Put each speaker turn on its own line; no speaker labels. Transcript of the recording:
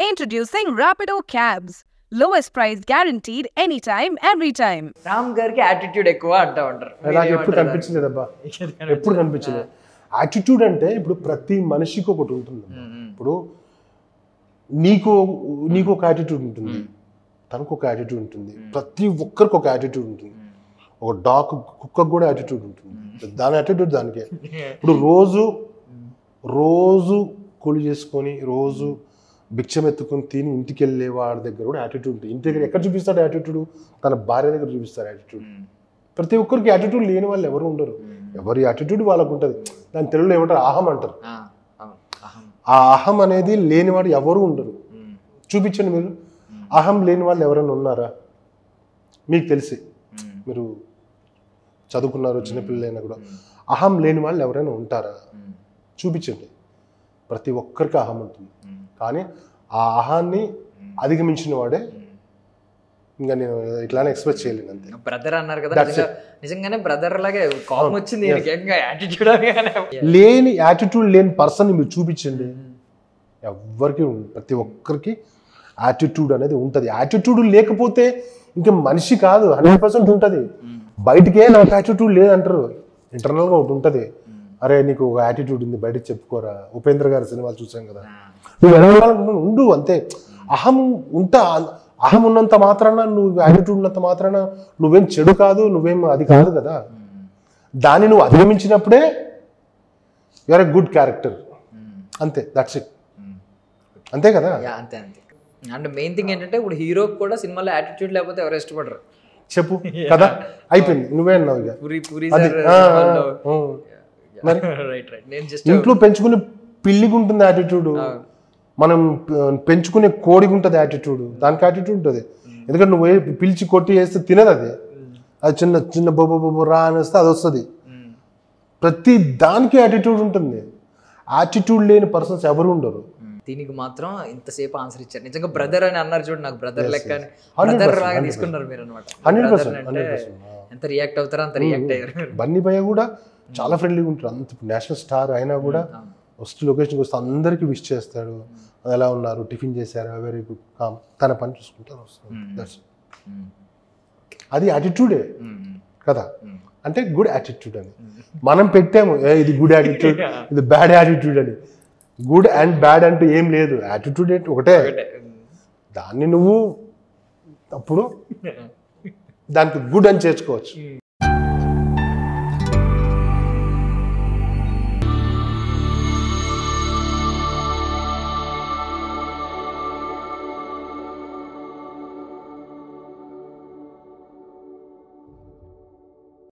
Introducing Rapido Cabs. Lowest price guaranteed anytime, every time.
Ram గారికి attitude ఎక్కువ అంటా ఉంటారు.
నాకు ఎప్పుడు కనిపించలేదబ్బా, ఎప్పుడు కనిపించలేదు. యాటిట్యూడ్ అంటే ఇప్పుడు ప్రతి మనిషికి ఒకటి ఉంటుంది. ఇప్పుడు నీకు ఒక యాటిట్యూడ్ ఉంటుంది, తనకు ఒక యాటిట్యూడ్ ఉంటుంది, ప్రతి ఒక్కరికి ఒక యాటిట్యూడ్ ఉంటుంది. ఒక డాగ్ కుక్కకు కూడా యాటిట్యూడ్ ఉంటుంది, దాని యాటిట్యూడ్ దానికే. ఇప్పుడు రోజు కూలి చేసుకొని రోజు భిక్షం ఎత్తుకొని తిని ఇంటికి వెళ్ళే వాడి దగ్గర కూడా యాటిట్యూడ్ ఉంటుంది. ఇంటి దగ్గర ఎక్కడ చూపిస్తాడు యాటిట్యూడ్? తన భార్య దగ్గర చూపిస్తారు యాటిట్యూడ్. ప్రతి ఒక్కరికి యాటిట్యూడ్ లేని వాళ్ళు ఎవరు ఉండరు, ఎవరి యాటిట్యూడ్ వాళ్ళకు ఉంటుంది. దాని తెలుగులో ఏమంటారు? అహం అంటారు. ఆ అహం అనేది లేనివాడు ఎవరు ఉండరు. చూపించండి మీరు, అహం లేని వాళ్ళు ఎవరైనా ఉన్నారా? మీకు తెలిసి మీరు చదువుకున్నారు, చిన్నపిల్లలైనా కూడా అహం లేని వాళ్ళు ఎవరైనా ఉంటారా? చూపించండి. ప్రతి ఒక్కరికి అహం ఉంటుంది, కానీ ఆ అహాన్ని అధిగమించిన వాడే. ఇంకా నేను ఇట్లానే ఎక్స్ప్రెస్ చేయలేను అంతే.
బ్రదర్ అన్నారు కదా, నిజంగానే బ్రదర్ లాగే కోపం వచ్చింది.
లేని యాటిట్యూడ్ లేని పర్సన్ మీరు చూపించండి. ఎవరికి ప్రతి ఒక్కరికి యాటిట్యూడ్ అనేది ఉంటుంది. యాటిట్యూడ్ లేకపోతే ఇంకా మనిషి కాదు, 100% ఉంటుంది. బయటికే నాకు యాటిట్యూడ్ లేదంటారు, ఇంటర్నల్గా ఒకటి ఉంటుంది. అరే నీకు ఒక యాటిట్యూడ్ ఉంది, బయటకు చెప్పుకోరా. ఉపేంద్ర గారి సినిమాలు చూసాం కదా. నువ్వు ఎలా ఉండు అంతే. అహం ఉన్నంత మాత్రాన, నువ్వు యాటిట్యూడ్ ఉన్నంత మాత్రాన నువ్వేం చెడు కాదు, నువ్వేం అది కాదు కదా. దాన్ని నువ్వు అధిగమించినప్పుడే యూఆర్ ఎ గుడ్ క్యారెక్టర్. అంతే, దట్స్ ఇట్. అంతే కదా.
అంతే అంతే. అండ్ మెయిన్ థింగ్ ఏంటంటే ఇప్పుడు హీరోకి కూడా సినిమాలో యాటిట్యూడ్ లేకపోతే ఎవరు ఇష్టపడరు.
చెప్పు కదా, అయిపోయింది. నువ్వే అన్నావు ఇక. ఇంట్లో పెంచుకునే పిల్లికి ఉంటుంది యాటిట్యూడ్, మనం పెంచుకునే కోడికి ఉంటుంది యాటిట్యూడ్. దానికి యాటిట్యూడ్ ఉంటుంది. ఎందుకంటే నువ్వు పిలిచి కొట్టి వేస్తే తినదు అది. అది చిన్న చిన్న బొబ్బ రా అనేస్తే అది వస్తుంది. ప్రతి దానికి యాటిట్యూడ్ ఉంటుంది. యాటిట్యూడ్ లేని పర్సన్స్ ఎవరు ఉండరు.
దీనికి మాత్రం ఇంతసేపు ఆన్సర్ ఇచ్చారు. నిజంగా బ్రదర్ అని అన్నారు చూడు, నాకు బ్రదర్ లెక్క బ్రదర్ లాగా తీసుకున్నారు మీరు అనమాట.
100%.
ఎంత రియాక్ట్ అవుతారో అంత రియాక్ట్ అయ్యారు.
బన్నీ భయ్య కూడా చాలా ఫ్రెండ్లీగా ఉంటారు. అంత నేషనల్ స్టార్ అయినా కూడా వస్తూ లొకేషన్కి వస్తే అందరికీ విష్ చేస్తాడు. ఎలా ఉన్నారు, టిఫిన్ చేశారు, వెరీ గుడ్, కామ్, తన పని చూసుకుంటారు వస్తారు. అది యాటిట్యూడే కదా. అంటే గుడ్ యాటిట్యూడ్ అని మనం పెట్టాము. ఇది గుడ్ యాటిట్యూడ్, ఇది బ్యాడ్ యాటిట్యూడ్ అని. గుడ్ అండ్ బ్యాడ్ అంటూ ఏం లేదు. యాటిట్యూడ్ ఒకటే. దాన్ని నువ్వు అప్పుడు దానికి గుడ్ అని చేర్చుకోవచ్చు.